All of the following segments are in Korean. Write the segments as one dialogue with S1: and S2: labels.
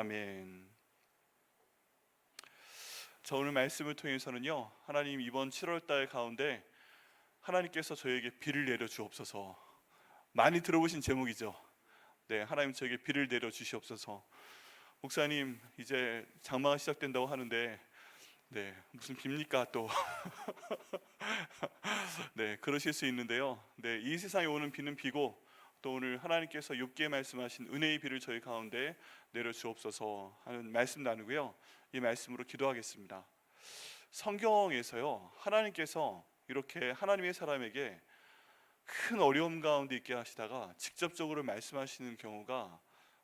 S1: 아멘. 저 오늘 말씀을 통해서는요, 하나님 이번 7월달 가운데 하나님께서 저에게 비를 내려 주옵소서. 많이 들어보신 제목이죠. 네, 하나님 저에게 비를 내려 주시옵소서. 목사님 이제 장마가 시작된다고 하는데, 네, 무슨 비입니까 또? 네, 그러실 수 있는데요. 네, 이 세상에 오는 비는 비고, 또 오늘 하나님께서 욥기에 말씀하신 은혜의 비를 저희 가운데 내려 주옵소서 하는 말씀 나누고요. 이 말씀으로 기도하겠습니다. 성경에서요, 하나님께서 이렇게 하나님의 사람에게 큰 어려움 가운데 있게 하시다가 직접적으로 말씀하시는 경우가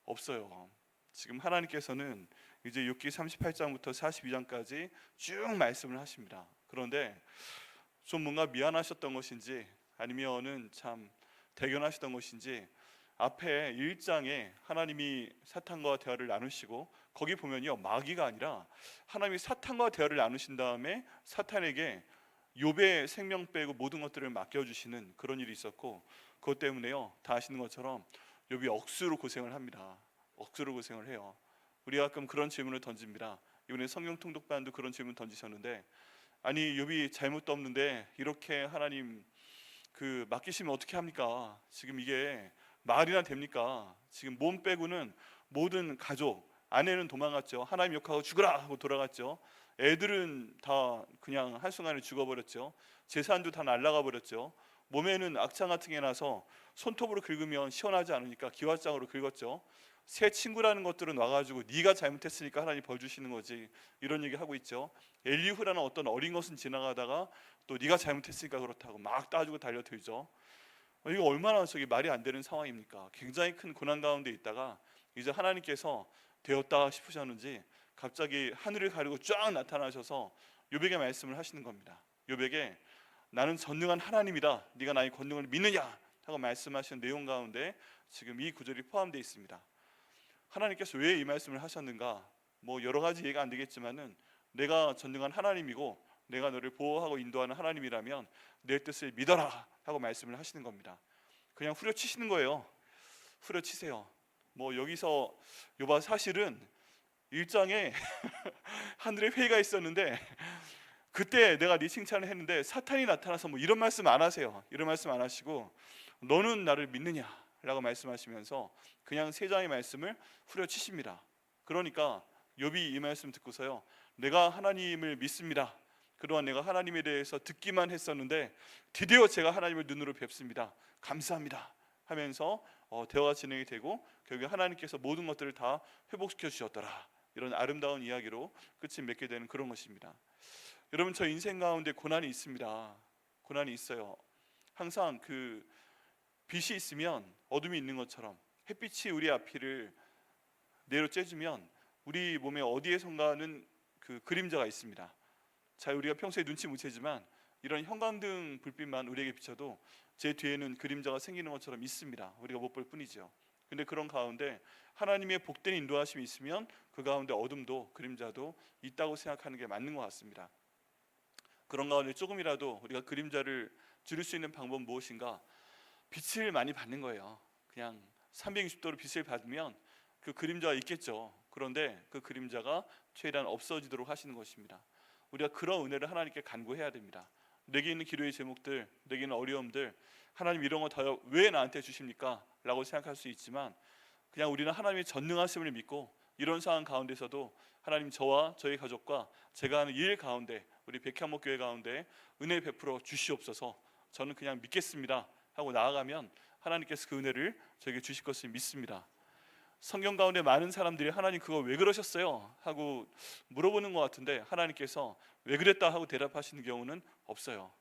S1: 없어요. 지금 하나님께서는 이제 욥기 38장부터 42장까지 쭉 말씀을 하십니다. 그런데 좀 뭔가 미안하셨던 것인지 아니면은 참 대견하셨던 것인지 앞에 1장에 하나님이 사탄과 대화를 나누시고 거기 보면요, 마귀가 아니라 하나님이 사탄과 대화를 나누신 다음에 사탄에게 욥의 생명 빼고 모든 것들을 맡겨주시는 그런 일이 있었고, 그것 때문에요, 다 아시는 것처럼 욥이 억수로 고생을 합니다. 억수로 고생을 해요. 우리가 가끔 그런 질문을 던집니다. 이번에 성경 통독반도 그런 질문 던지셨는데, 아니 욥이 잘못도 없는데 이렇게 하나님 맡기시면 어떻게 합니까? 지금 이게 말이나 됩니까? 지금 몸 빼고는 모든 가족, 아내는 도망갔죠. 하나님 욕하고 죽으라 하고 돌아갔죠. 애들은 다 그냥 한순간에 죽어버렸죠. 재산도 다 날아가 버렸죠. 몸에는 악창 같은 게 나서 손톱으로 긁으면 시원하지 않으니까 기와장으로 긁었죠. 새 친구라는 것들은 와가지고 네가 잘못했으니까 하나님 벌 주시는 거지, 이런 얘기 하고 있죠. 엘리후라는 어떤 어린 것은 지나가다가 또 네가 잘못했으니까 그렇다고 막 따지고 달려들죠. 이거 얼마나 저기 말이 안 되는 상황입니까? 굉장히 큰 고난 가운데 있다가 이제 하나님께서 되었다 싶으셨는지 갑자기 하늘을 가리고 쫙 나타나셔서 욥에게 말씀을 하시는 겁니다. 욥에게 나는 전능한 하나님이다, 네가 나의 권능을 믿느냐 하고 말씀하시는 내용 가운데 지금 이 구절이 포함되어 있습니다. 하나님께서 왜 이 말씀을 하셨는가? 뭐 여러 가지 이해가 안 되겠지만은 내가 전능한 하나님이고 내가 너를 보호하고 인도하는 하나님이라면 내 뜻을 믿어라 하고 말씀을 하시는 겁니다. 그냥 후려치시는 거예요. 후려치세요. 뭐 여기서 욥아, 사실은 일장에 하늘에 회의가 있었는데 그때 내가 네 칭찬을 했는데 사탄이 나타나서 뭐 이런 말씀 안 하세요. 이런 말씀 안 하시고 너는 나를 믿느냐 라고 말씀하시면서 그냥 세 장의 말씀을 후려치십니다. 그러니까 욥이 이 말씀 듣고서요, 내가 하나님을 믿습니다. 그동안 내가 하나님에 대해서 듣기만 했었는데 드디어 제가 하나님을 눈으로 뵙습니다. 감사합니다 하면서 대화가 진행이 되고 결국에 하나님께서 모든 것들을 다 회복시켜 주셨더라, 이런 아름다운 이야기로 끝이 맺게 되는 그런 것입니다. 여러분, 저 인생 가운데 고난이 있습니다. 고난이 있어요. 항상 빛이 있으면 어둠이 있는 것처럼 햇빛이 우리 앞을 내려 쬐주면 우리 몸에 어디에선가는 그림자가 있습니다. 잘 우리가 평소에 눈치 못 채지만 이런 형광등 불빛만 우리에게 비춰도 제 뒤에는 그림자가 생기는 것처럼 있습니다. 우리가 못 볼 뿐이죠. 근데 그런 가운데 하나님의 복된 인도하심이 있으면 그 가운데 어둠도 그림자도 있다고 생각하는 게 맞는 것 같습니다. 그런 가운데 조금이라도 우리가 그림자를 줄일 수 있는 방법은 무엇인가? 빛을 많이 받는 거예요. 그냥 360도로 빛을 받으면 그 그림자가 있겠죠. 그런데 그 그림자가 최대한 없어지도록 하시는 것입니다. 우리가 그런 은혜를 하나님께 간구해야 됩니다. 내게 있는 기도의 제목들, 내게 있는 어려움들, 하나님 이런 거 다 왜 나한테 주십니까? 라고 생각할 수 있지만 그냥 우리는 하나님의 전능하심을 믿고 이런 상황 가운데서도 하나님 저와 저희 가족과 제가 하는 일 가운데 우리 백향목교회 가운데 은혜 베풀어 주시옵소서, 저는 그냥 믿겠습니다 하고 나아가면 하나님께서 그 은혜를 저에게 주실 것을 믿습니다. 성경 가운데 많은 사람들이 하나님 그거 왜 그러셨어요? 하고 물어보는 것 같은데 하나님께서 왜 그랬다 하고 대답하시는 경우는 없어요.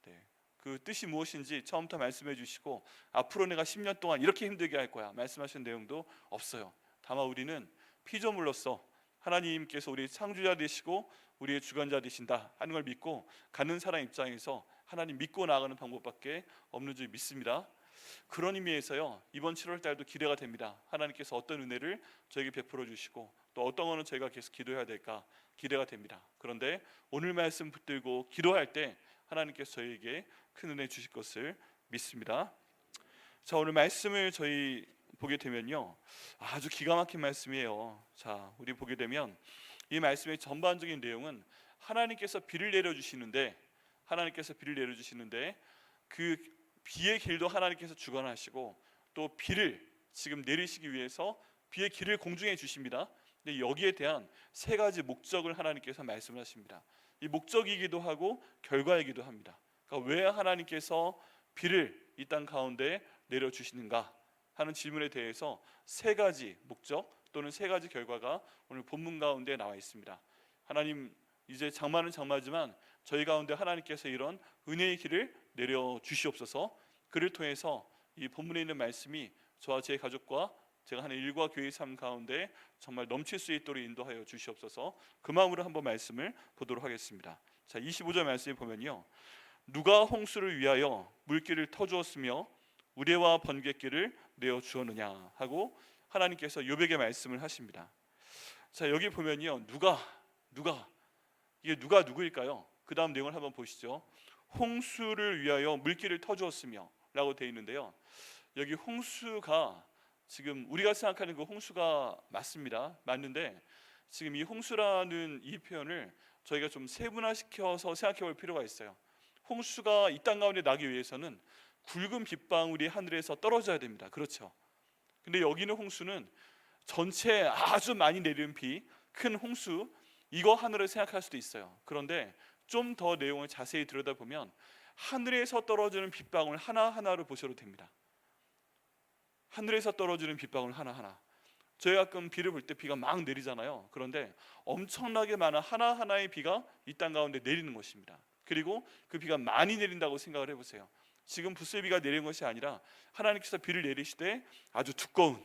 S1: 네. 그 뜻이 무엇인지 처음부터 말씀해 주시고 앞으로 내가 10년 동안 이렇게 힘들게 할 거야 말씀하시는 내용도 없어요. 다만 우리는 피조물로서 하나님께서 우리의 창조자 되시고 우리의 주관자 되신다 하는 걸 믿고 가는 사람 입장에서 하나님 믿고 나아가는 방법밖에 없는 줄 믿습니다. 그런 의미에서요, 이번 7월 달도 기대가 됩니다. 하나님께서 어떤 은혜를 저에게 베풀어 주시고 또 어떤 거는 저희가 계속 기도해야 될까 기대가 됩니다. 그런데 오늘 말씀 붙들고 기도할 때 하나님께서 저희에게 큰 은혜 주실 것을 믿습니다. 자, 오늘 말씀을 저희 보게 되면요, 아주 기가 막힌 말씀이에요. 자, 우리 보게 되면 이 말씀의 전반적인 내용은 하나님께서 비를 내려주시는데, 그 비의 길도 하나님께서 주관하시고 또 비를 지금 내리시기 위해서 비의 길을 공중에 주십니다. 근데 여기에 대한 세 가지 목적을 하나님께서 말씀을 하십니다. 이 목적이기도 하고 결과이기도 합니다. 그러니까 왜 하나님께서 비를 이 땅 가운데 내려주시는가 하는 질문에 대해서 세 가지 목적 또는 세 가지 결과가 오늘 본문 가운데 나와 있습니다. 하나님, 이제 장마는 장마지만 저희 가운데 하나님께서 이런 은혜의 길을 내려 주시옵소서. 그를 통해서 이 본문에 있는 말씀이 저와 제 가족과 제가 하는 일과 교회의 삶 가운데 정말 넘칠 수 있도록 인도하여 주시옵소서. 그 마음으로 한번 말씀을 보도록 하겠습니다. 자, 25절 말씀에 보면요, 누가 홍수를 위하여 물길을 터주었으며 우레와 번갯길을 내어 주었느냐 하고 하나님께서 욥에게 말씀을 하십니다. 자, 여기 보면요, 누가 이게 누가 누구일까요? 그 다음 내용을 한번 보시죠. 홍수를 위하여 물길을 터주었으며 라고 되어 있는데요, 여기 홍수가 지금 우리가 생각하는 그 홍수가 맞는데 지금 이 홍수라는 이 표현을 저희가 좀 세분화시켜서 생각해 볼 필요가 있어요. 홍수가 이 땅 가운데 나기 위해서는 굵은 빗방울이 하늘에서 떨어져야 됩니다. 그렇죠? 근데 여기는 홍수는 전체 아주 많이 내리는 비, 큰 홍수, 이거 하늘을 생각할 수도 있어요. 그런데 좀 더 내용을 자세히 들여다보면 하늘에서 떨어지는 빗방울 하나하나를 보셔도 됩니다. 하늘에서 떨어지는 빗방울 하나하나. 저희 가끔 비를 볼 때 비가 막 내리잖아요. 그런데 엄청나게 많은 하나하나의 비가 이 땅 가운데 내리는 것입니다. 그리고 그 비가 많이 내린다고 생각을 해보세요. 지금 부슬비가 내리는 것이 아니라 하나님께서 비를 내리시되 아주 두꺼운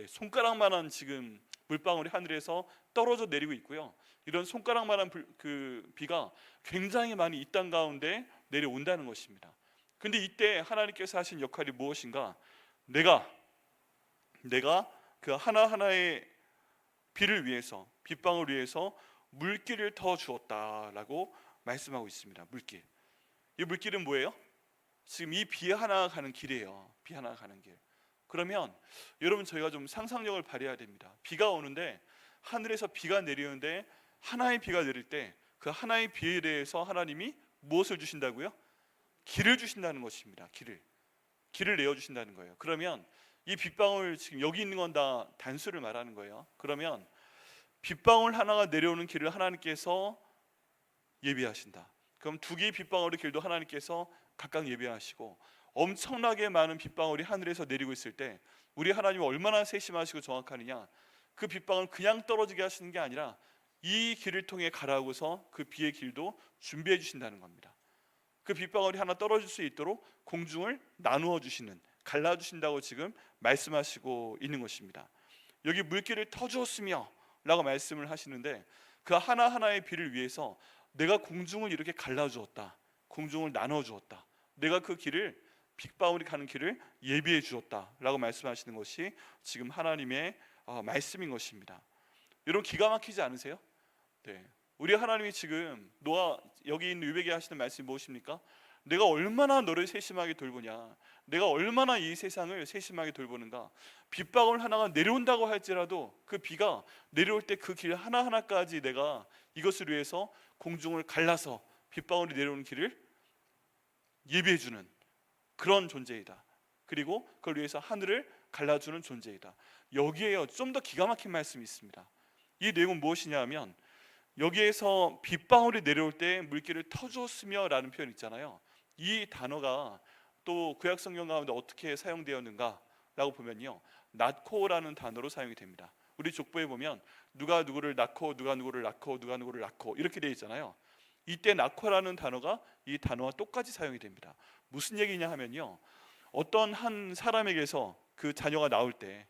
S1: 손가락만한 지금 물방울이 하늘에서 떨어져 내리고 있고요, 이런 손가락만한 그 비가 굉장히 많이 이 땅 가운데 내려온다는 것입니다. 근데 이때 하나님께서 하신 역할이 무엇인가? 내가 그 하나하나의 비를 위해서, 빗방울 위해서 물길을 터 주었다라고 말씀하고 있습니다. 물길. 이 물길은 뭐예요? 지금 이 비 하나 가는 길이에요. 비 하나 가는 길. 그러면 여러분, 저희가 좀 상상력을 발휘해야 됩니다. 비가 오는데, 하늘에서 비가 내리는데, 하나의 비가 내릴 때 그 하나의 비에 대해서 하나님이 무엇을 주신다고요? 길을 주신다는 것입니다. 길을 내어 주신다는 거예요. 그러면 이 빗방울, 지금 여기 있는 건 다 단수를 말하는 거예요. 그러면 빗방울 하나가 내려오는 길을 하나님께서 예비하신다. 그럼 두 개의 빗방울의 길도 하나님께서 각각 예비하시고, 엄청나게 많은 빗방울이 하늘에서 내리고 있을 때 우리 하나님이 얼마나 세심하시고 정확하느냐. 그 빗방울 그냥 떨어지게 하시는 게 아니라 이 길을 통해 가라고서 그 비의 길도 준비해 주신다는 겁니다. 그 빗방울이 하나 떨어질 수 있도록 공중을 나누어 주시는, 갈라 주신다고 지금 말씀하시고 있는 것입니다. 여기 물길을 터주었으며 라고 말씀을 하시는데, 그 하나하나의 비를 위해서 내가 공중을 이렇게 갈라 주었다, 공중을 나눠 주었다, 내가 그 길을, 빗방울이 가는 길을 예비해 주었다 라고 말씀하시는 것이 지금 하나님의 말씀인 것입니다. 여러분, 기가 막히지 않으세요? 네. 우리 하나님이 지금 여기 있는 욥에게 하시는 말씀이 무엇입니까? 내가 얼마나 너를 세심하게 돌보냐, 내가 얼마나 이 세상을 세심하게 돌보는가. 빗방울 하나가 내려온다고 할지라도 그 비가 내려올 때 그 길 하나하나까지 내가 이것을 위해서 공중을 갈라서 빗방울이 내려오는 길을 예비해주는 그런 존재이다. 그리고 그걸 위해서 하늘을 갈라주는 존재이다. 여기에요, 좀 더 기가 막힌 말씀이 있습니다. 이 내용은 무엇이냐 하면, 여기에서 빗방울이 내려올 때 물길을 터주었으며 라는 표현 있잖아요. 이 단어가 또 구약 성경 가운데 어떻게 사용되었는가 라고 보면요, 낳고라는 단어로 사용이 됩니다. 우리 족보에 보면 누가 누구를 낳고 누가 누구를 낳고 누가 누구를 낳고 이렇게 되어 있잖아요. 이때 낳고라는 단어가 이 단어와 똑같이 사용이 됩니다. 무슨 얘기냐 하면요, 어떤 한 사람에게서 그 자녀가 나올 때,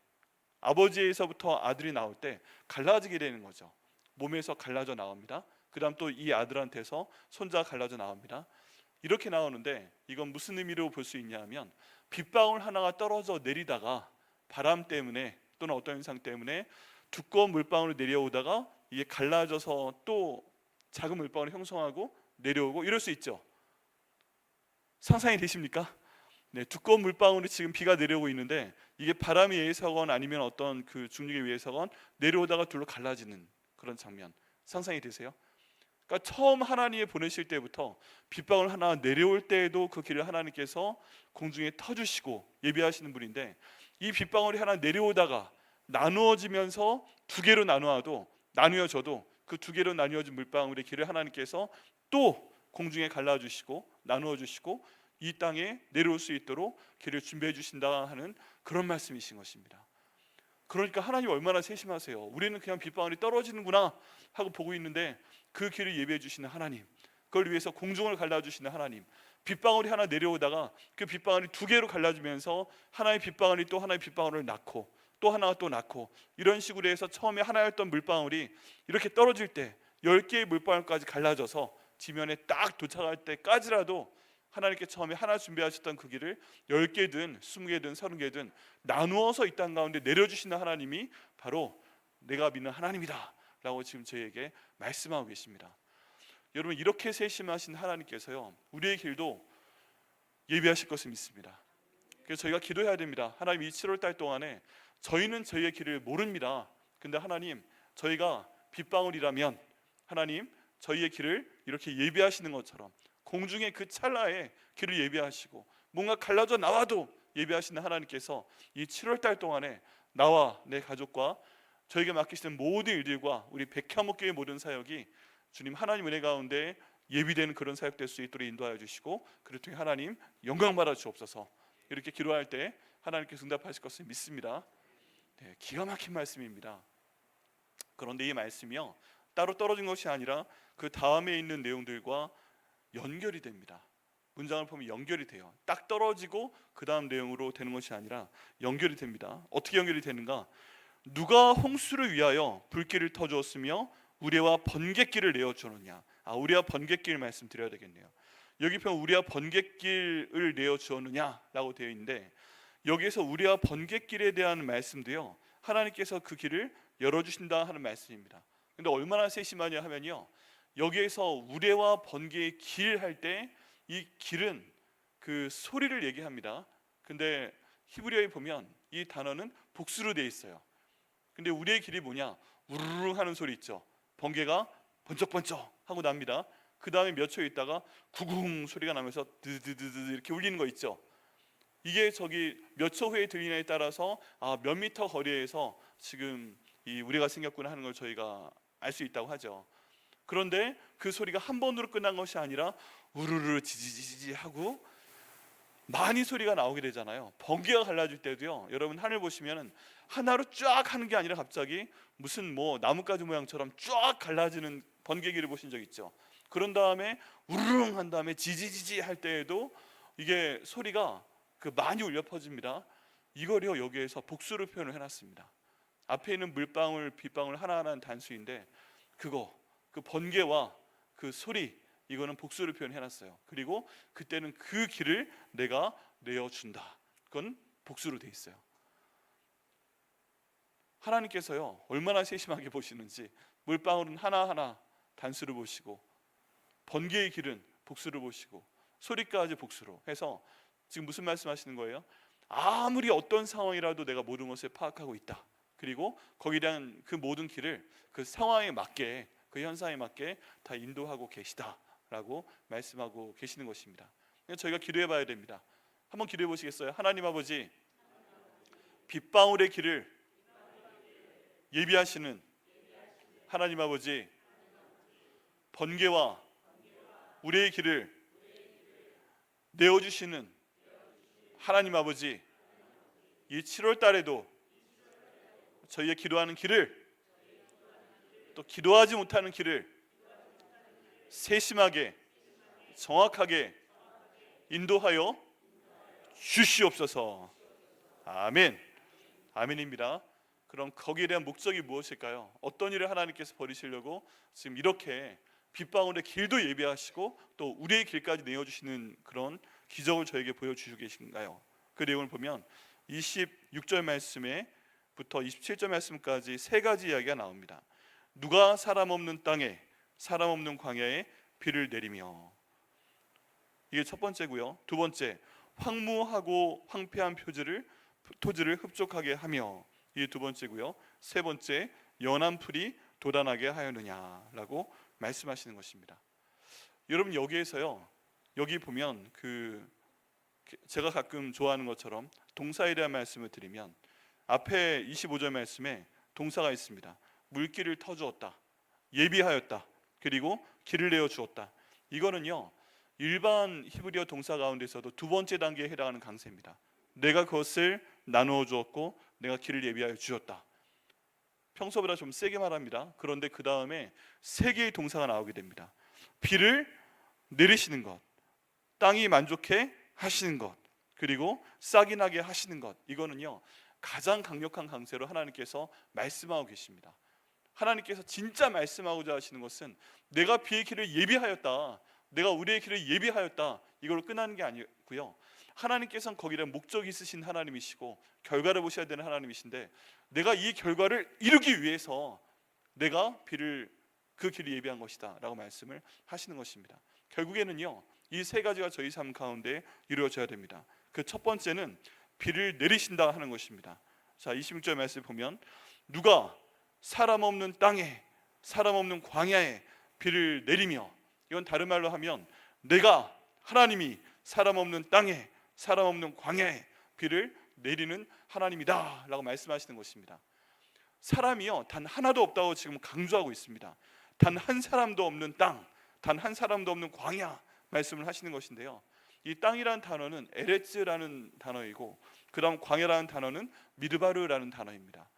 S1: 아버지에서부터 아들이 나올 때 갈라지게 되는 거죠. 몸에서 갈라져 나옵니다. 그 다음 또 이 아들한테서 손자가 갈라져 나옵니다. 이렇게 나오는데, 이건 무슨 의미로 볼 수 있냐 하면, 빗방울 하나가 떨어져 내리다가 바람 때문에 또는 어떤 현상 때문에 두꺼운 물방울이 내려오다가 이게 갈라져서 또 작은 물방울이 형성하고 내려오고 이럴 수 있죠. 상상이 되십니까? 네, 두꺼운 물방울이 지금 비가 내려오고 있는데 이게 바람에 의해서건 아니면 어떤 그 중력에 의해서건 내려오다가 둘로 갈라지는 그런 장면 상상이 되세요? 그러니까 처음 하나님이 보내실 때부터 빗방울 하나 내려올 때에도 그 길을 하나님께서 공중에 터주시고 예비하시는 분인데, 이 빗방울이 하나 내려오다가 나누어지면서 두 개로 나누어져도 그 두 개로 나누어진 물방울의 길을 하나님께서 또 공중에 갈라주시고 나누어주시고 이 땅에 내려올 수 있도록 길을 준비해 주신다 하는 그런 말씀이신 것입니다. 그러니까 하나님 얼마나 세심하세요. 우리는 그냥 빗방울이 떨어지는구나 하고 보고 있는데 그 길을 예비해 주시는 하나님, 그걸 위해서 공중을 갈라주시는 하나님, 빗방울이 하나 내려오다가 그 빗방울이 두 개로 갈라지면서 하나의 빗방울이 또 하나의 빗방울을 낳고 또 하나가 또 낳고, 이런 식으로 해서 처음에 하나였던 물방울이 이렇게 떨어질 때 10개의 물방울까지 갈라져서 지면에 딱 도착할 때까지라도 하나님께 처음에 하나 준비하셨던 그 길을 10개든 20개든 30개든 나누어서 이 땅 가운데 내려주시는 하나님이 바로 내가 믿는 하나님이다 라고 지금 저희에게 말씀하고 계십니다. 여러분, 이렇게 세심하신 하나님께서요, 우리의 길도 예비하실 것을 믿습니다. 그래서 저희가 기도해야 됩니다. 하나님, 이 7월 달 동안에 저희는 저희의 길을 모릅니다. 근데 하나님, 저희가 빗방울이라면 하나님 저희의 길을 이렇게 예비하시는 것처럼 공중의 그 찰나에 길을 예비하시고 뭔가 갈라져 나와도 예비하시는 하나님께서 이 7월 달 동안에 나와 내 가족과 저에게 맡기시는 모든 일들과 우리 백향목교의 모든 사역이 주님 하나님 은혜 가운데 예비되는 그런 사역 될 수 있도록 인도하여 주시고, 그를 통해 하나님 영광 받아 주옵소서. 이렇게 기도할 때 하나님께서 응답하실 것을 믿습니다. 네, 기가 막힌 말씀입니다. 그런데 이 말씀이요, 따로 떨어진 것이 아니라 그 다음에 있는 내용들과 연결이 됩니다. 문장을 보면 연결이 돼요. 딱 떨어지고 그 다음 내용으로 되는 것이 아니라 연결이 됩니다. 어떻게 연결이 되는가? 누가 홍수를 위하여 불길을 터주었으며 우레와 번갯길을 내어주었느냐. 우레와 번갯길 말씀드려야 되겠네요. 여기 보면 우레와 번갯길을 내어주었느냐라고 되어 있는데, 여기에서 우레와 번갯길에 대한 말씀도요, 하나님께서 그 길을 열어주신다 하는 말씀입니다. 근데 얼마나 세심하냐 하면요, 여기에서 우레와 번개의 길 할 때 이 길은 그 소리를 얘기합니다. 근데 히브리어에 보면 이 단어는 복수로 되어 있어요. 근데 우리의 길이 뭐냐? 우르르 하는 소리 있죠. 번개가 번쩍번쩍 하고 납니다. 그 다음에 몇 초 있다가 구궁 소리가 나면서 드드드드 이렇게 울리는 거 있죠. 이게 저기 몇 초 후에 들리냐에 따라서 몇 미터 거리에서 지금 이 우레가 생겼구나 하는 걸 저희가 알 수 있다고 하죠. 그런데 그 소리가 한 번으로 끝난 것이 아니라 우르르 지지지지 하고 많이 소리가 나오게 되잖아요. 번개가 갈라질 때도요, 여러분 하늘 보시면은 하나로 쫙 하는 게 아니라 갑자기 무슨 뭐 나뭇가지 모양처럼 쫙 갈라지는 번개기를 보신 적 있죠. 그런 다음에 우르릉 한 다음에 지지지지 할 때에도 이게 소리가 그 많이 울려 퍼집니다. 이거요, 여기에서 복수로 표현을 해놨습니다. 앞에 있는 물방울, 빗방울 하나하나는 단수인데 그 번개와 그 소리, 이거는 복수를 표현해놨어요. 그리고 그때는 그 길을 내가 내어준다. 그건 복수로 돼 있어요. 하나님께서요, 얼마나 세심하게 보시는지 물방울은 하나하나 단수를 보시고 번개의 길은 복수를 보시고 소리까지 복수로 해서 지금 무슨 말씀하시는 거예요? 아무리 어떤 상황이라도 내가 모든 것을 파악하고 있다. 그리고 거기에 대한 그 모든 길을 그 상황에 맞게, 그 현상에 맞게 다 인도하고 계시다라고 말씀하고 계시는 것입니다. 저희가 기도해 봐야 됩니다. 한번 기도해 보시겠어요? 하나님 아버지, 빗방울의 길을 예비하시는 하나님 아버지, 번개와 우리의 길을 내어주시는 하나님 아버지, 이 7월 달에도 저희의 기도하는 길을, 또 기도하지 못하는 길을 세심하게 정확하게 인도하여 주시옵소서. 아멘. 아멘입니다. 그럼 거기에 대한 목적이 무엇일까요? 어떤 일을 하나님께서 벌이시려고 지금 이렇게 빗방울의 길도 예비하시고 또 우리의 길까지 내어주시는 그런 기적을 저에게 보여주시고 계신가요? 그 내용을 보면 26절 말씀에부터 27절 말씀까지 세 가지 이야기가 나옵니다. 누가 사람 없는 땅에, 사람 없는 광야에 비를 내리며, 이게 첫 번째고요. 두 번째, 황무하고 황폐한 토지를 흡족하게 하며, 이 두 번째고요. 세 번째, 연한 풀이 돋아나게 하였느냐라고 말씀하시는 것입니다. 여러분, 여기에서요, 여기 보면 제가 가끔 좋아하는 것처럼 동사에 대한 말씀을 드리면, 앞에 25절 말씀에 동사가 있습니다. 물길을 터주었다, 예비하였다, 그리고 길을 내어 주었다. 이거는요, 일반 히브리어 동사 가운데서도 두 번째 단계에 해당하는 강세입니다. 내가 그것을 나누어 주었고 내가 길을 예비하여 주었다. 평소보다 좀 세게 말합니다. 그런데 그 다음에 세 개의 동사가 나오게 됩니다. 비를 내리시는 것, 땅이 만족해 하시는 것, 그리고 싹이 나게 하시는 것. 이거는요, 가장 강력한 강세로 하나님께서 말씀하고 계십니다. 하나님께서 진짜 말씀하고자 하시는 것은 내가 비의 길을 예비하였다, 내가 우리의 길을 예비하였다, 이걸로 끝나는 게 아니고요, 하나님께서는 거기에 목적이 있으신 하나님이시고 결과를 보셔야 되는 하나님이신데, 내가 이 결과를 이루기 위해서 내가 그 길을 예비한 것이다 라고 말씀을 하시는 것입니다. 결국에는요, 이 세 가지가 저희 삶 가운데 이루어져야 됩니다. 그 첫 번째는 비를 내리신다 하는 것입니다. 자, 26절 말씀 보면, 누가 사람 없는 땅에, 사람 없는 광야에 비를 내리며, 이건 다른 말로 하면 내가, 하나님이 사람 없는 땅에, 사람 없는 광야에 비를 내리는 하나님이다 라고 말씀하시는 것입니다. 사람이요, 단 하나도 없다고 지금 강조하고 있습니다. 단 한 사람도 없는 땅, 단 한 사람도 없는 광야 말씀을 하시는 것인데요, 이 땅이라는 단어는 에레츠라는 단어이고, 그 다음 광야라는 단어는 미드바르라는 단어입니다.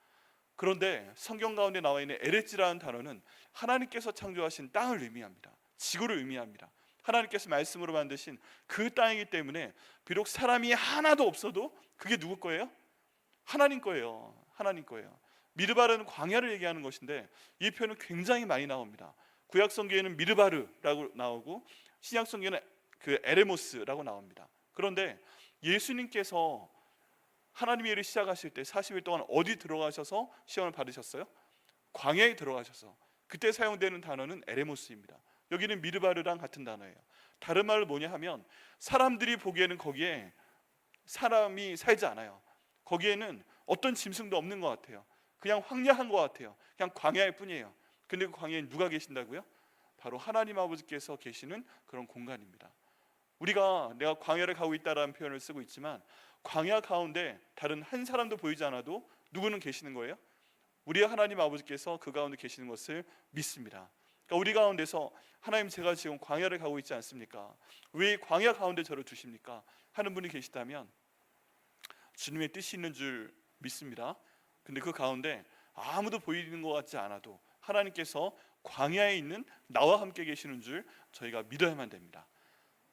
S1: 그런데 성경 가운데 나와 있는 에레츠라는 단어는 하나님께서 창조하신 땅을 의미합니다. 지구를 의미합니다. 하나님께서 말씀으로 만드신 그 땅이기 때문에 비록 사람이 하나도 없어도 그게 누구 거예요? 하나님 거예요. 하나님 거예요. 미드바르는 광야를 얘기하는 것인데, 이 표현은 굉장히 많이 나옵니다. 구약 성경에는 미드바르라고 나오고 신약 성경에는 에레모스라고 나옵니다. 그런데 예수님께서 하나님의 일을 시작하실 때 40일 동안 어디 들어가셔서 시험을 받으셨어요? 광야에 들어가셔서. 그때 사용되는 단어는 에레모스입니다. 여기는 미드바르랑 같은 단어예요. 다른 말로 뭐냐 하면, 사람들이 보기에는 거기에 사람이 살지 않아요. 거기에는 어떤 짐승도 없는 것 같아요. 그냥 황량한 것 같아요. 그냥 광야일 뿐이에요. 근데 그 광야에 누가 계신다고요? 바로 하나님 아버지께서 계시는 그런 공간입니다. 내가 광야를 가고 있다라는 표현을 쓰고 있지만, 광야 가운데 다른 한 사람도 보이지 않아도 누구는 계시는 거예요? 우리의 하나님 아버지께서 그 가운데 계시는 것을 믿습니다. 그러니까 우리 가운데서, 하나님, 제가 지금 광야를 가고 있지 않습니까? 왜 광야 가운데 저를 두십니까? 하는 분이 계시다면 주님의 뜻이 있는 줄 믿습니다. 근데 그 가운데 아무도 보이는 것 같지 않아도 하나님께서 광야에 있는 나와 함께 계시는 줄 저희가 믿어야만 됩니다.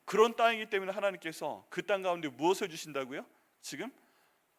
S1: 그런 땅이기 때문에 하나님께서 그 땅 가운데 무엇을 주신다고요? 지금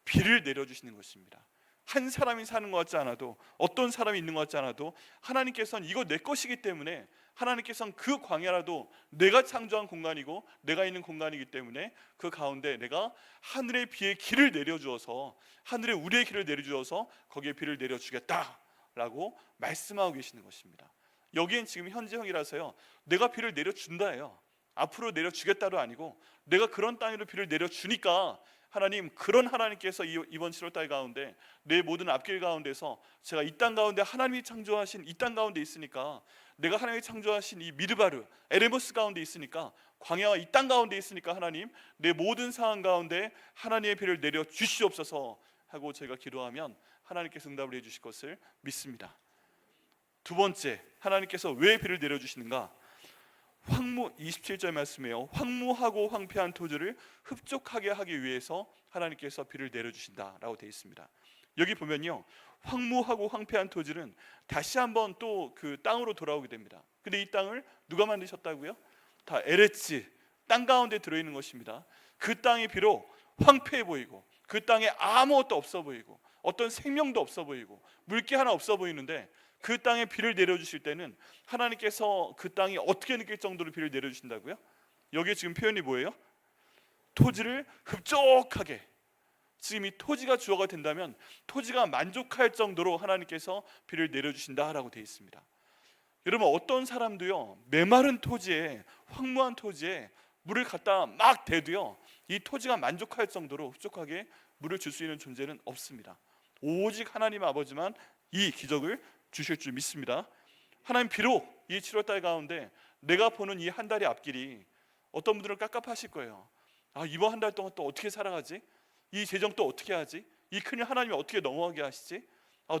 S1: 비를 내려주시는 것입니다. 한 사람이 사는 것 같지 않아도, 어떤 사람이 있는 것 같지 않아도 하나님께서는 이거 내 것이기 때문에, 하나님께서는 그 광야라도 내가 창조한 공간이고 내가 있는 공간이기 때문에 그 가운데 내가 하늘의 비의 길을 내려주어서, 하늘에 우리의 길을 내려주어서 거기에 비를 내려주겠다라고 말씀하고 계시는 것입니다. 여기엔 지금 현재형이라서요, 내가 비를 내려준다예요. 앞으로 내려주겠다도 아니고, 내가 그런 땅으로 비를 내려주니까, 하나님, 그런 하나님께서 이번 7월달 가운데 내 모든 앞길 가운데서 제가 이 땅 가운데 하나님이 창조하신 이 땅 가운데 있으니까, 내가 하나님이 창조하신 이 미드바르, 에레모스 가운데 있으니까, 광야와 이 땅 가운데 있으니까, 하나님, 내 모든 상황 가운데 하나님의 비를 내려 주시옵소서 하고 저희가 기도하면 하나님께서 응답을 해주실 것을 믿습니다. 두 번째, 하나님께서 왜 비를 내려주시는가? 27절 말씀이에요. 황무하고 황폐한 토지를 흡족하게 하기 위해서 하나님께서 비를 내려주신다라고 되어 있습니다. 여기 보면요, 황무하고 황폐한 토지는 다시 한번 또 그 땅으로 돌아오게 됩니다. 근데 이 땅을 누가 만드셨다고요? 다 에레츠, 땅 가운데 들어있는 것입니다. 그 땅이 비록 황폐해 보이고, 그 땅에 아무것도 없어 보이고, 어떤 생명도 없어 보이고, 물기 하나 없어 보이는데, 그 땅에 비를 내려주실 때는 하나님께서 그 땅이 어떻게 느낄 정도로 비를 내려주신다고요? 여기에 지금 표현이 뭐예요? 토지를 흡족하게. 지금 이 토지가 주어가 된다면 토지가 만족할 정도로 하나님께서 비를 내려주신다라고 되어 있습니다. 여러분, 어떤 사람도요, 메마른 토지에, 황무한 토지에 물을 갖다 막 대도요, 이 토지가 만족할 정도로 흡족하게 물을 줄 수 있는 존재는 없습니다. 오직 하나님 아버지만 이 기적을 주실 줄 믿습니다. 하나님, 비록 이 7월달 가운데 내가 보는 이 한 달의 앞길이 어떤 분들은 깝깝하실 거예요. 이번 한 달 동안 또 어떻게 살아가지? 이 재정 또 어떻게 하지? 이 큰일 하나님이 어떻게 넘어가게 하시지?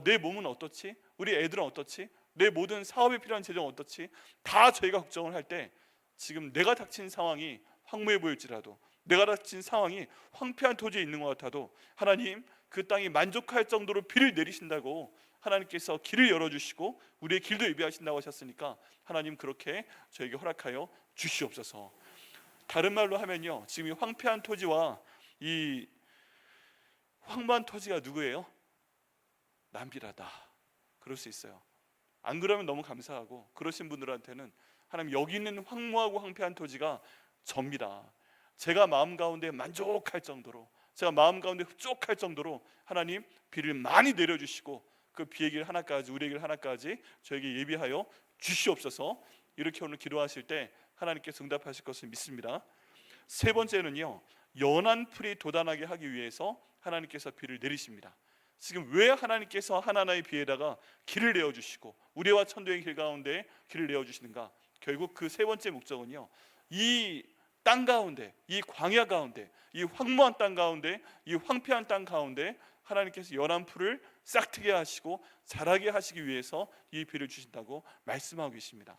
S1: 내 몸은 어떻지? 우리 애들은 어떻지? 내 모든 사업에 필요한 재정 어떻지? 다 저희가 걱정을 할 때, 지금 내가 닥친 상황이 황무해 보일지라도, 내가 닥친 상황이 황폐한 토지에 있는 것 같아도 하나님, 그 땅이 만족할 정도로 비를 내리신다고 하나님께서 길을 열어주시고 우리의 길도 예비하신다고 하셨으니까 하나님, 그렇게 저에게 허락하여 주시옵소서. 다른 말로 하면요, 지금 이 황폐한 토지와 이 황무한 토지가 누구예요? 남비라다. 그럴 수 있어요. 안 그러면 너무 감사하고, 그러신 분들한테는 하나님, 여기 있는 황무하고 황폐한 토지가 접니다. 제가 마음 가운데 만족할 정도로, 제가 마음 가운데 흡족할 정도로 하나님 비를 많이 내려주시고 그 비의 길 하나까지, 우리의 길 하나까지 저에게 예비하여 주시옵소서. 이렇게 오늘 기도하실 때 하나님께서 응답하실 것을 믿습니다. 세 번째는요, 연한 풀이 돋아나게 하기 위해서 하나님께서 비를 내리십니다. 지금 왜 하나님께서 하나하나의 비에다가 길을 내어주시고 우리와 천도의 길 가운데 길을 내어주시는가? 결국 그 세 번째 목적은요, 이 땅 가운데, 이 광야 가운데, 이 황무한 땅 가운데, 이 황폐한 땅 가운데 하나님께서 연한 풀을 싹트게 하시고 자라게 하시기 위해서 이 비를 주신다고 말씀하고 계십니다.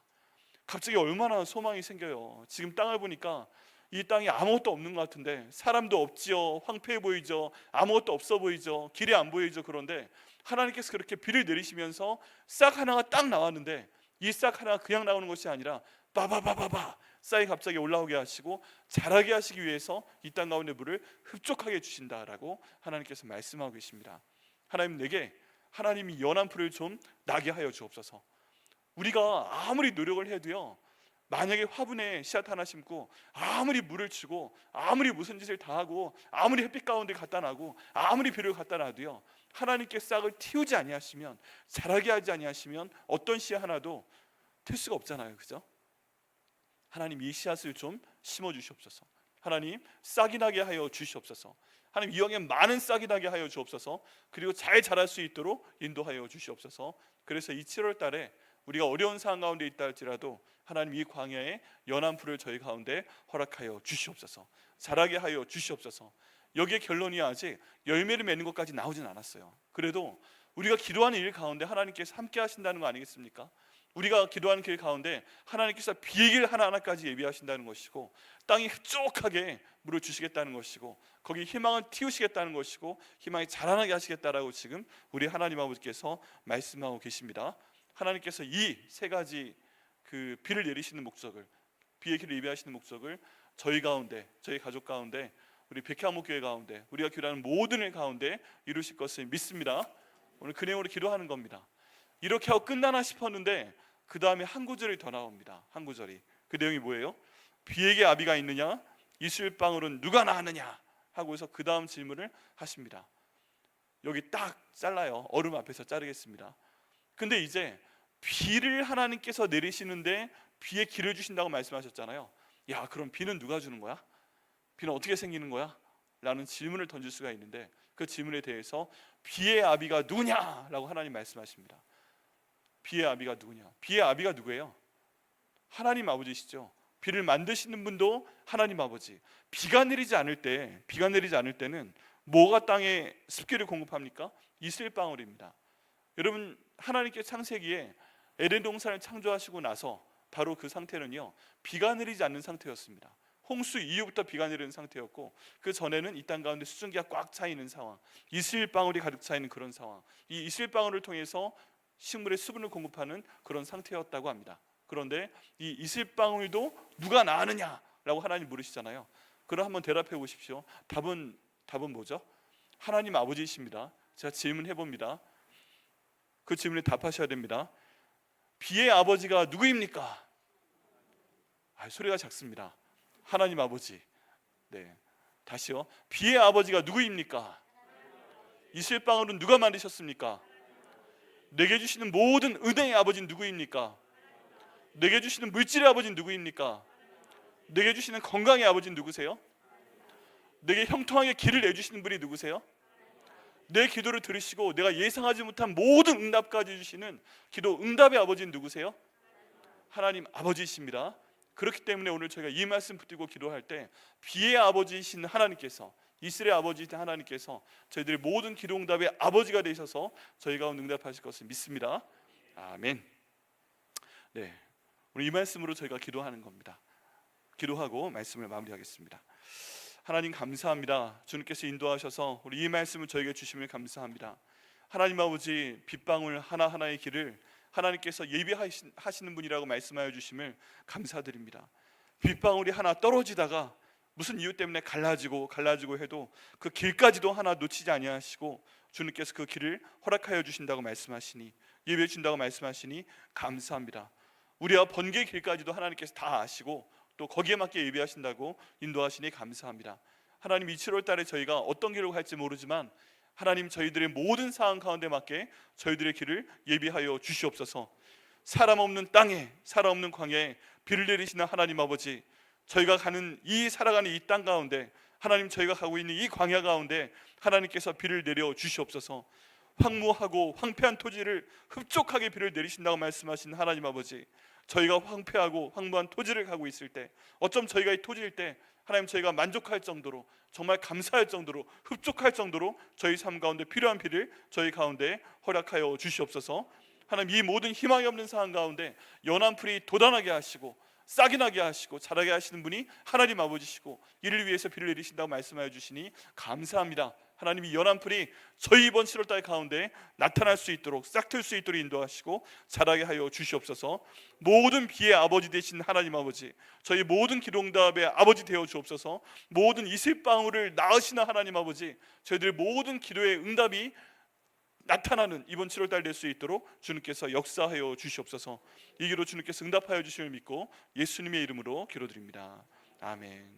S1: 갑자기 얼마나 소망이 생겨요. 지금 땅을 보니까 이 땅이 아무것도 없는 것 같은데, 사람도 없지요, 황폐해 보이죠, 아무것도 없어 보이죠, 길이 안 보이죠. 그런데 하나님께서 그렇게 비를 내리시면서 싹 하나가 딱 나왔는데, 이 싹 하나가 그냥 나오는 것이 아니라 빠바바바바 싹이 갑자기 올라오게 하시고 자라게 하시기 위해서 이 땅 가운데 물을 흡족하게 주신다라고 하나님께서 말씀하고 계십니다. 하나님, 내게 하나님이 연한 풀을 좀 나게 하여 주옵소서. 우리가 아무리 노력을 해도요, 만약에 화분에 씨앗 하나 심고 아무리 물을 주고 아무리 무슨 짓을 다 하고 아무리 햇빛 가운데 갖다 놔고 아무리 비를 갖다 놔도요, 하나님께 싹을 틔우지 아니하시면, 자라게 하지 아니하시면 어떤 씨앗 하나도 튈 수가 없잖아요. 그죠? 하나님, 이 씨앗을 좀 심어 주시옵소서. 하나님, 싹이 나게 하여 주시옵소서. 하나님, 이왕에 많은 싹이 나게 하여 주옵소서. 그리고 잘 자랄 수 있도록 인도하여 주시옵소서. 그래서 이 7월 달에 우리가 어려운 상황 가운데 있다 할지라도 하나님, 이 광야에 연한 풀을 저희 가운데 허락하여 주시옵소서. 자라게 하여 주시옵소서. 여기에 결론이 아직 열매를 맺는 것까지 나오진 않았어요. 그래도 우리가 기도하는 일 가운데 하나님께서 함께 하신다는 거 아니겠습니까? 우리가 기도하는 길 가운데 하나님께서 비의 길 하나하나까지 예비하신다는 것이고, 땅이 흡족하게 물을 주시겠다는 것이고, 거기 희망을 틔우시겠다는 것이고, 희망이 자라나게 하시겠다라고 지금 우리 하나님 아버지께서 말씀하고 계십니다. 하나님께서 이 세 가지 그 비를 내리시는 목적을, 비의 길을 예비하시는 목적을 저희 가운데, 저희 가족 가운데, 우리 백향목교회 가운데, 우리가 기도하는 모든 일 가운데 이루실 것을 믿습니다. 오늘 그 내용으로 기도하는 겁니다. 이렇게 하고 끝나나 싶었는데 그 다음에 한 구절이 더 나옵니다. 한 구절이, 그 내용이 뭐예요? 비에게 아비가 있느냐? 이슬방울은 누가 낳았느냐? 하고서 그 다음 질문을 하십니다. 여기 딱 잘라요. 얼음 앞에서 자르겠습니다. 근데 이제 비를 하나님께서 내리시는데 비에 길을 주신다고 말씀하셨잖아요. 야, 그럼 비는 누가 주는 거야? 비는 어떻게 생기는 거야? 라는 질문을 던질 수가 있는데, 그 질문에 대해서 비의 아비가 누구냐? 라고 하나님 말씀하십니다. 비의 아비가 누구냐? 비의 아비가 누구예요? 하나님 아버지시죠. 비를 만드시는 분도 하나님 아버지. 비가 내리지 않을 때는 뭐가 땅에 습기를 공급합니까? 이슬방울입니다. 여러분, 하나님께 창세기에 에덴 동산을 창조하시고 나서 바로 그 상태는요, 비가 내리지 않는 상태였습니다. 홍수 이후부터 비가 내리는 상태였고, 그 전에는 이 땅 가운데 수증기가 꽉 차 있는 상황, 이슬방울이 가득 차 있는 그런 상황, 이 이슬방울을 통해서 식물에 수분을 공급하는 그런 상태였다고 합니다. 그런데 이 이슬방울도 누가 낳았느냐라고 하나님 물으시잖아요. 그럼 한번 대답해 보십시오. 답은 뭐죠? 하나님 아버지이십니다. 제가 질문해 봅니다. 그 질문에 답하셔야 됩니다. 비의 아버지가 누구입니까? 소리가 작습니다. 하나님 아버지. 네, 다시요. 비의 아버지가 누구입니까? 이슬방울은 누가 만드셨습니까? 내게 주시는 모든 은혜의 아버지는 누구입니까? 내게 주시는 물질의 아버지는 누구입니까? 내게 주시는 건강의 아버지는 누구세요? 내게 형통하게 길을 내주시는 분이 누구세요? 내 기도를 들으시고 내가 예상하지 못한 모든 응답까지 주시는 기도 응답의 아버지는 누구세요? 하나님 아버지이십니다. 그렇기 때문에 오늘 저희가 이 말씀 붙들고 기도할 때 비의 아버지이신 하나님께서, 이스라엘 아버지이신 하나님께서 저희들의 모든 기도 응답의 아버지가 되셔서 저희 가운데 응답하실 것을 믿습니다. 아멘. 네, 오늘 이 말씀으로 저희가 기도하는 겁니다. 기도하고 말씀을 마무리하겠습니다. 하나님 감사합니다. 주님께서 인도하셔서 우리 이 말씀을 저에게 주심을 감사합니다. 하나님 아버지, 빗방울 하나하나의 길을 하나님께서 예비하시는 분이라고 말씀하여 주심을 감사드립니다. 빗방울이 하나 떨어지다가 무슨 이유 때문에 갈라지고 해도 그 길까지도 하나 놓치지 아니하시고 주님께서 그 길을 허락하여 주신다고 말씀하시니, 예비해 준다고 말씀하시니 감사합니다. 우리와 번개의 길까지도 하나님께서 다 아시고 또 거기에 맞게 예비하신다고 인도하시니 감사합니다. 하나님, 이 7월 달에 저희가 어떤 길을 갈지 모르지만 하나님, 저희들의 모든 상황 가운데 맞게 저희들의 길을 예비하여 주시옵소서. 사람 없는 땅에, 사람 없는 광야에 비를 내리시는 하나님 아버지, 저희가 살아가는 이 땅 가운데, 하나님, 저희가 가고 있는 이 광야 가운데 하나님께서 비를 내려 주시옵소서. 황무하고 황폐한 토지를 흡족하게 비를 내리신다고 말씀하신 하나님 아버지, 저희가 황폐하고 황무한 토지를 가고 있을 때, 어쩜 저희가 이 토지일 때 하나님, 저희가 만족할 정도로, 정말 감사할 정도로, 흡족할 정도로 저희 삶 가운데 필요한 비를 저희 가운데 허락하여 주시옵소서. 하나님, 이 모든 희망이 없는 상황 가운데 연한 풀이 돋아나게 하시고 싹이 나게 하시고 자라게 하시는 분이 하나님 아버지시고, 이를 위해서 비를 내리신다고 말씀하여 주시니 감사합니다. 하나님, 이 연한 풀이 저희 이번 7월달 가운데 나타날 수 있도록, 싹틀 수 있도록 인도하시고 자라게 하여 주시옵소서. 모든 비의 아버지 되신 하나님 아버지, 저희 모든 기도응답의 아버지 되어 주옵소서. 모든 이슬방울을 낳으시는 하나님 아버지, 저희들의 모든 기도의 응답이 나타나는 이번 7월달 될 수 있도록 주님께서 역사하여 주시옵소서. 이 기도 주님께서 응답하여 주심을 믿고 예수님의 이름으로 기도드립니다. 아멘.